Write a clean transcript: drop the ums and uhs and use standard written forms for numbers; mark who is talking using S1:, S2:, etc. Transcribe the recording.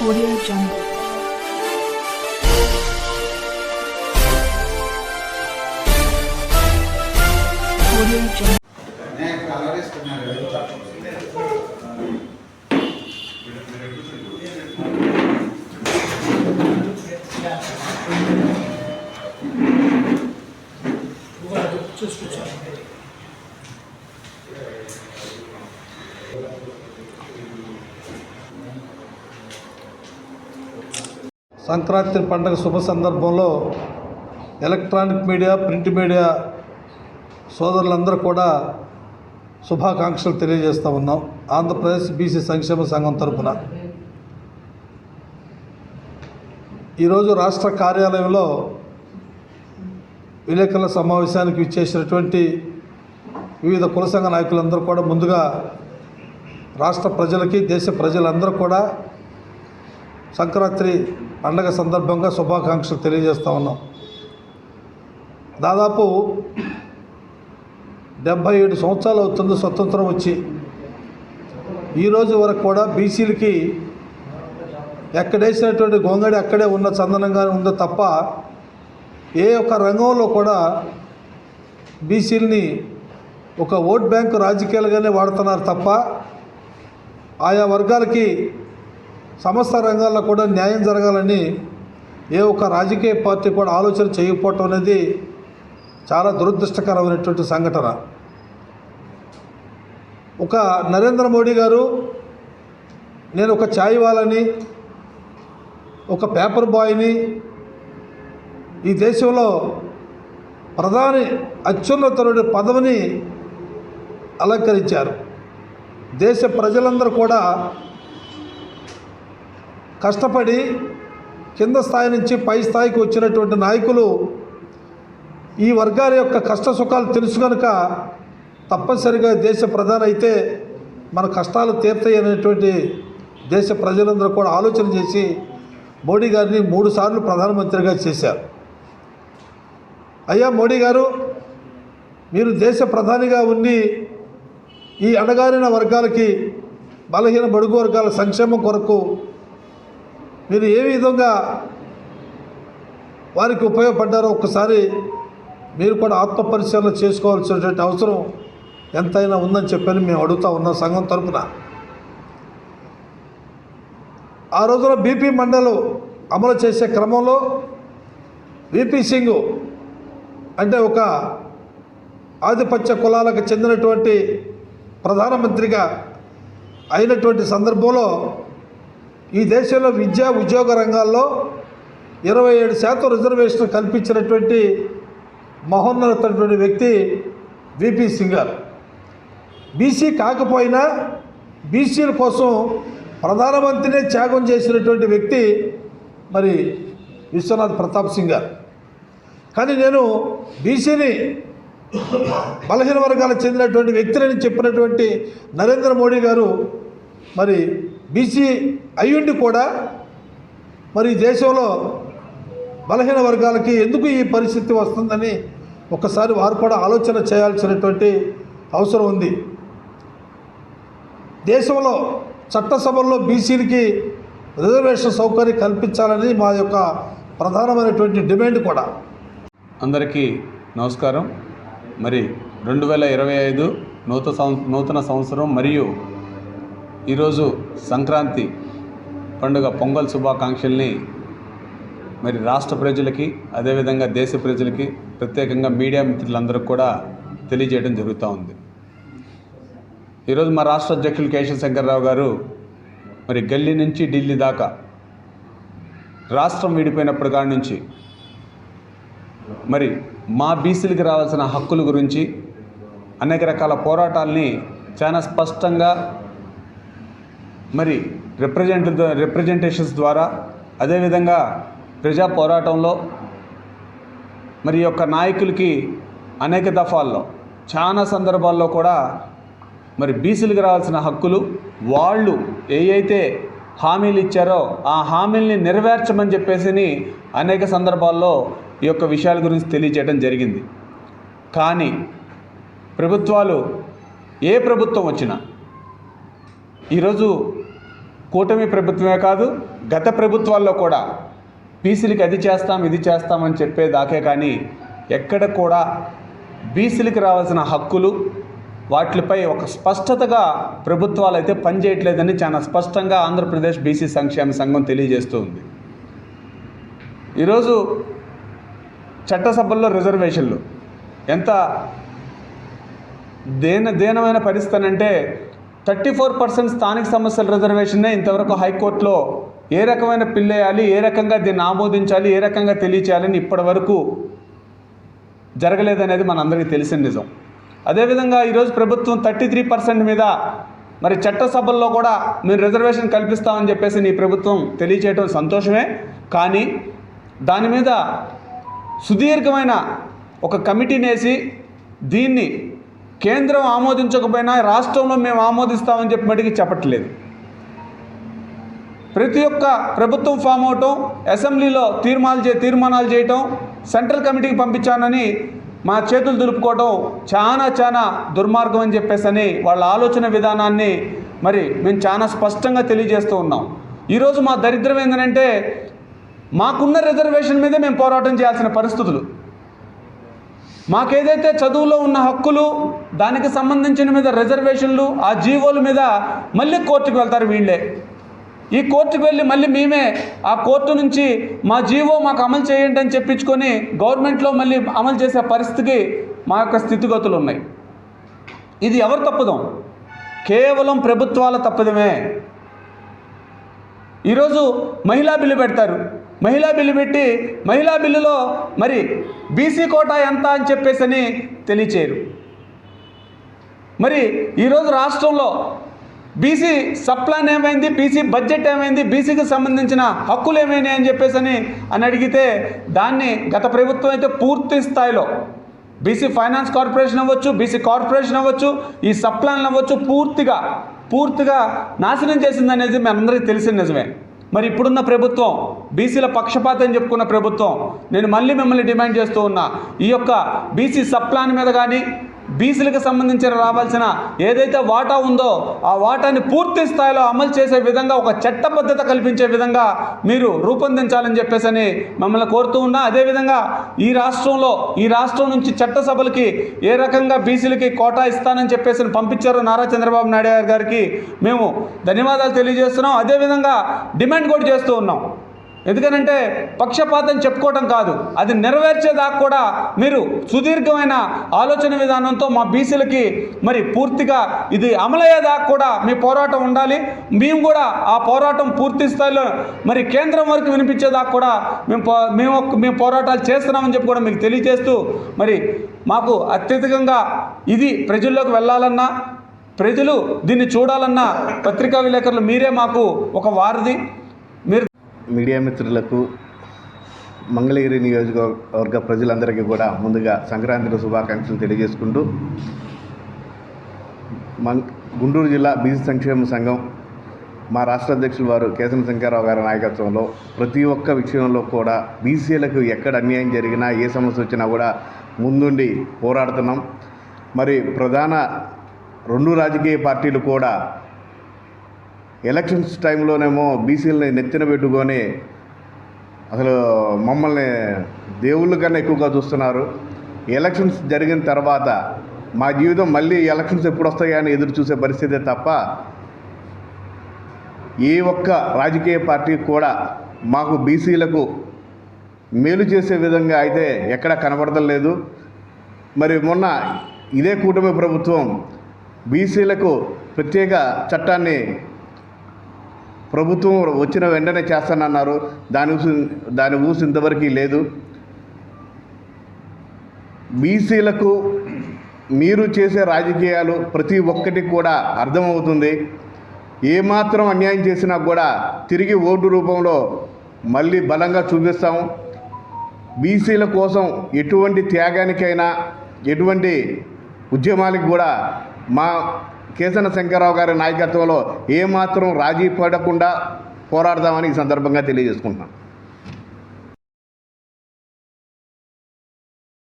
S1: Audio Jungle. Audio Jungle.
S2: Sankranti పండుగ శుభ సందర్భంలో ఎలక్ట్రానిక్ మీడియా, ప్రింట్ మీడియా సోదరులందరూ కూడా శుభాకాంక్షలు తెలియజేస్తూ ఉన్నాం. ఆంధ్రప్రదేశ్ బీసీ సంక్షేమ సంఘం తరఫున ఈరోజు రాష్ట్ర కార్యాలయంలో విలేకరుల సమావేశానికి విచ్చేసినటువంటి వివిధ కుల సంఘ నాయకులందరూ కూడా ముందుగా రాష్ట్ర ప్రజలకి, దేశ ప్రజలందరూ కూడా సంక్రాంతి పండగ సందర్భంగా శుభాకాంక్షలు తెలియజేస్తూ ఉన్నాం. దాదాపు 77 సంవత్సరాలు అవుతుంది స్వతంత్రం వచ్చి. ఈరోజు వరకు కూడా బీసీలకి ఎక్కడేసినటువంటి గొంగడి అక్కడే ఉన్న చందనంగానే ఉందో తప్ప ఏ ఒక్క రంగంలో కూడా బీసీలని ఒక ఓట్ బ్యాంకు రాజకీయాలుగానే వాడుతున్నారు తప్ప ఆయా వర్గాలకి సమస్త రంగాల్లో కూడా న్యాయం జరగాలని ఏ ఒక్క రాజకీయ పార్టీ కూడా ఆలోచన చేయకపోవటం అనేది చాలా దురదృష్టకరమైనటువంటి సంఘటన. ఒక నరేంద్ర మోడీ గారు నేను ఒక ఛాయ్ వాళ్ళని, ఒక పేపర్ బాయ్ని, ఈ దేశంలో ప్రధాని అత్యున్నతమైన పదవిని అలంకరించారు. దేశ ప్రజలందరూ కూడా కష్టపడి కింద స్థాయి నుంచి పై స్థాయికి వచ్చినటువంటి నాయకులు ఈ వర్గాల యొక్క కష్ట సుఖాలు తెలుసు కనుక తప్పనిసరిగా దేశ ప్రధాని అయితే మన కష్టాలు తీర్తాయి అనేటువంటి దేశ ప్రజలందరూ కూడా ఆలోచన చేసి మోడీ గారిని 3 సార్లు ప్రధానమంత్రిగా చేశారు. అయ్యా మోడీ గారు, మీరు దేశ ప్రధానిగా ఉండి ఈ అణగారిన వర్గాలకి, బలహీన బడుగు వర్గాల సంక్షేమం కొరకు మీరు ఏ విధంగా వారికి ఉపయోగపడ్డారో ఒక్కసారి మీరు కూడా ఆత్మపరిశీలన చేసుకోవాల్సినటువంటి అవసరం ఎంతైనా ఉందని చెప్పని మేము అడుగుతూ ఉన్నాం సంఘం తరఫున. ఆ రోజున బీపీ మండలు అమలు చేసే క్రమంలో విపి సింగ్ అంటే ఒక ఆధిపత్య కులాలకు చెందినటువంటి ప్రధానమంత్రిగా అయినటువంటి సందర్భంలో ఈ దేశంలో విద్యా ఉద్యోగ రంగాల్లో 27% రిజర్వేషన్ కల్పించినటువంటి మహోన్నతమైనటువంటి వ్యక్తి విపి సింగ్ గారు. బీసీ కాకపోయినా బీసీల కోసం ప్రధానమంత్రినే త్యాగం చేసినటువంటి వ్యక్తి మరి విశ్వనాథ్ ప్రతాప్ సింగ్ గారు. కానీ నేను బీసీని బలహీన వర్గాలకు చెందినటువంటి వ్యక్తులని చెప్పినటువంటి నరేంద్ర మోడీ గారు మరి బీసీ అయ్యుండి కూడా మరి దేశంలో బలహీన వర్గాలకి ఎందుకు ఈ పరిస్థితి వస్తుందని ఒకసారి వారు కూడా ఆలోచన చేయాల్సినటువంటి అవసరం ఉంది. దేశంలో చట్టసభల్లో బీసీలకి రిజర్వేషన్ సౌకర్యం కల్పించాలని మా యొక్క ప్రధానమైనటువంటి డిమాండ్ కూడా.
S3: అందరికీ నమస్కారం. మరి 2025 నూతన సంవత్సరం మరియు ఈరోజు సంక్రాంతి పండుగ పొంగల్ శుభాకాంక్షల్ని మరి రాష్ట్ర ప్రజలకి, అదేవిధంగా దేశ ప్రజలకి, ప్రత్యేకంగా మీడియా మిత్రులందరికీ కూడా తెలియజేయడం జరుగుతూ ఉంది. ఈరోజు మా రాష్ట్ర అధ్యక్షులు కేశవ శంకర్రావు గారు మరి గల్లీ నుంచి ఢిల్లీ దాకా రాష్ట్రం విడిపోయినప్పటి కాడి నుంచి మరి మా బీసీలకి రావాల్సిన హక్కుల గురించి అనేక రకాల పోరాటాలని చాలా స్పష్టంగా మరి రిప్రజెంటేషన్స్ ద్వారా, అదేవిధంగా ప్రజా పోరాటంలో మరి యొక్క నాయకులకి అనేక దఫాల్లో చాలా సందర్భాల్లో కూడా మరి బీసీలకు రావాల్సిన హక్కులు వాళ్ళు ఏవైతే హామీలు ఇచ్చారో ఆ హామీల్ని నెరవేర్చమని చెప్పేసి అనేక సందర్భాల్లో ఈ యొక్క విషయాల గురించి తెలియజేయడం జరిగింది. కానీ ప్రభుత్వాలు, ఏ ప్రభుత్వం వచ్చినా ఈరోజు కూటమి ప్రభుత్వమే కాదు గత ప్రభుత్వాల్లో కూడా బీసీలకి అది చేస్తాం ఇది చేస్తామని చెప్పేదాకే కానీ ఎక్కడ కూడా బీసీలకి రావాల్సిన హక్కులు వాటిపై ఒక స్పష్టతగా ప్రభుత్వాలు అయితే పనిచేయట్లేదని చాలా స్పష్టంగా ఆంధ్రప్రదేశ్ బీసీ సంక్షేమ సంఘం తెలియజేస్తూ ఉంది. ఈరోజు చట్టసభల్లో రిజర్వేషన్లు ఎంత దీనమైన పరిస్థితి అంటే 34% స్థానిక సమస్యల రిజర్వేషన్నే ఇంతవరకు హైకోర్టులో ఏ రకమైన పిల్లేయాలి, ఏ రకంగా దీన్ని ఆమోదించాలి, ఏ రకంగా తెలియచేయాలని ఇప్పటివరకు జరగలేదనేది మనందరికీ తెలిసిన నిజం. అదేవిధంగా ఈరోజు ప్రభుత్వం 33% మీద మరి చట్టసభల్లో కూడా మీరు రిజర్వేషన్ కల్పిస్తామని చెప్పేసి నీ ప్రభుత్వం తెలియచేయడం సంతోషమే. కానీ దాని మీద సుదీర్ఘమైన ఒక కమిటీని వేసి దీన్ని కేంద్రం ఆమోదించకపోయినా రాష్ట్రంలో మేము ఆమోదిస్తామని చెప్పి మటుకి చెప్పట్లేదు. ప్రతి ఒక్క ప్రభుత్వం ఫామ్ అవటం, అసెంబ్లీలో తీర్మానాలు చేయటం, సెంట్రల్ కమిటీకి పంపించానని మా చేతులు దులుపుకోవటం చాలా దుర్మార్గం అని చెప్పేసి వాళ్ళ ఆలోచన విధానాన్ని మరి మేము చాలా స్పష్టంగా తెలియజేస్తూ ఉన్నాం. ఈరోజు మా దరిద్రం ఏంటంటే మాకున్న రిజర్వేషన్ మీదే మేము పోరాటం చేయాల్సిన పరిస్థితులు. మాకేదైతే చదువులో ఉన్న హక్కులు దానికి సంబంధించిన మీద రిజర్వేషన్లు ఆ జీవోల మీద మళ్ళీ కోర్టుకు వెళ్తారు వీళ్ళే. ఈ కోర్టుకు వెళ్ళి మళ్ళీ మేమే ఆ కోర్టు నుంచి మా జీవో మాకు అమలు చేయండి అని చెప్పించుకొని గవర్నమెంట్లో మళ్ళీ అమలు చేసే పరిస్థితికి మా యొక్క స్థితిగతులు ఉన్నాయి. ఇది ఎవరు తప్పుదాం? కేవలం ప్రభుత్వాల తప్పుదమే. ఈరోజు మహిళా బిల్లు పెడతారు, మహిళా బిల్లు పెట్టి మహిళా బిల్లులో మరి బీసీ కోటా ఎంత అని చెప్పేసి తెలియచేయరు. మరి ఈరోజు రాష్ట్రంలో బీసీ సప్లాన్ ఏమైంది, బీసీ బడ్జెట్ ఏమైంది, బీసీకి సంబంధించిన హక్కులు ఏమైనాయి అని చెప్పేసి అని అడిగితే దాన్ని గత ప్రభుత్వం అయితే పూర్తి స్థాయిలో బీసీ ఫైనాన్స్ కార్పొరేషన్ అవ్వచ్చు, బీసీ కార్పొరేషన్ అవ్వచ్చు, ఈ సప్లాన్లు అవ్వచ్చు పూర్తిగా నాశనం చేసిందనేది మనందరికీ తెలిసిన నిజమే. మరి ఇప్పుడున్న ప్రభుత్వం బీసీల పక్షపాతం చెప్పుకున్న ప్రభుత్వం, నేను మళ్ళీ మిమ్మల్ని డిమాండ్ చేస్తూ ఉన్నా, ఈ యొక్క బీసీ సప్లాన్ మీద కానీ బీసీలకు సంబంధించిన రావాల్సిన ఏదైతే వాటా ఉందో ఆ వాటాని పూర్తి స్థాయిలో అమలు చేసే విధంగా ఒక చట్టబద్ధత కల్పించే విధంగా మీరు రూపొందించాలని చెప్పేసి మమ్మల్ని కోరుతూ ఉన్నా. అదేవిధంగా ఈ రాష్ట్రం నుంచి చట్టసభలకి ఏ రకంగా బీసీలకి కోటా ఇస్తానని చెప్పేసి పంపించారో నారా చంద్రబాబు నాయుడు గారికి మేము ధన్యవాదాలు తెలియజేస్తున్నాం. అదేవిధంగా డిమాండ్ కూడా చేస్తూ ఉన్నాం. ఎందుకనంటే పక్షపాతం చెప్పుకోవటం కాదు, అది నెరవేర్చేదాకా కూడా మీరు సుదీర్ఘమైన ఆలోచన విధానంతో మా బీసీలకి మరి పూర్తిగా ఇది అమలయ్యేదాకా కూడా మీ పోరాటం ఉండాలి. మేము కూడా ఆ పోరాటం పూర్తి స్థాయిలో మరి కేంద్రం వరకు వినిపించేదాకా కూడా మేము పోరాటాలు చేస్తున్నామని చెప్పి కూడా మీకు తెలియజేస్తూ, మరి మాకు అత్యధికంగా ఇది ప్రజల్లోకి వెళ్ళాలన్నా, ప్రజలు దీన్ని చూడాలన్నా పత్రికా విలేకరులు మీరే మాకు ఒక వారధి. మీరు
S4: మీడియా మిత్రులకు, మంగళగిరి నియోజకవర్గ ప్రజలందరికీ కూడా ముందుగా సంక్రాంతి శుభాకాంక్షలు తెలియజేసుకుంటూ, గుంటూరు జిల్లా బీసీ సంక్షేమ సంఘం మా రాష్ట్ర అధ్యక్షులు వారు కేశవ శంకర్రావు గారి నాయకత్వంలో ప్రతి ఒక్క విషయంలో కూడా బీసీలకు ఎక్కడ అన్యాయం జరిగినా ఏ సమస్య వచ్చినా కూడా ముందుండి పోరాడుతున్నాం. మరి ప్రధాన 2 రాజకీయ పార్టీలు కూడా ఎలక్షన్స్ టైంలోనేమో బీసీలని నెత్తిన పెట్టుకొని అసలు మమ్మల్ని దేవుళ్ళ కన్నా ఎక్కువగా చూస్తున్నారు. ఎలక్షన్స్ జరిగిన తర్వాత మా జీవితం మళ్ళీ ఎలక్షన్స్ ఎప్పుడు వస్తాయా అని ఎదురు చూసే పరిస్థితే తప్ప ఏ ఒక్క రాజకీయ పార్టీ కూడా మాకు బీసీలకు మేలు చేసే విధంగా అయితే ఎక్కడ కనబడతలేదు. మరి మొన్న ఇదే కూటమి ప్రభుత్వం బీసీలకు ప్రత్యేక చట్టాన్ని ప్రభుత్వం వచ్చిన వెంటనే చేస్తానన్నారు. దాని ఊసి ఇంతవరకు లేదు. బీసీలకు మీరు చేసే రాజకీయాలు ప్రతి ఒక్కటి కూడా అర్థమవుతుంది. ఏమాత్రం అన్యాయం చేసినా కూడా తిరిగి ఓటు రూపంలో మళ్ళీ బలంగా చూపిస్తాము. బీసీల కోసం ఎటువంటి త్యాగానికైనా ఎటువంటి ఉద్యమాలకు కూడా మా కేశవ శంకర్రావు గారి నాయకత్వంలో ఏమాత్రం రాజీ పడకుండా పోరాడదామని ఈ సందర్భంగా తెలియజేసుకుంటున్నాం.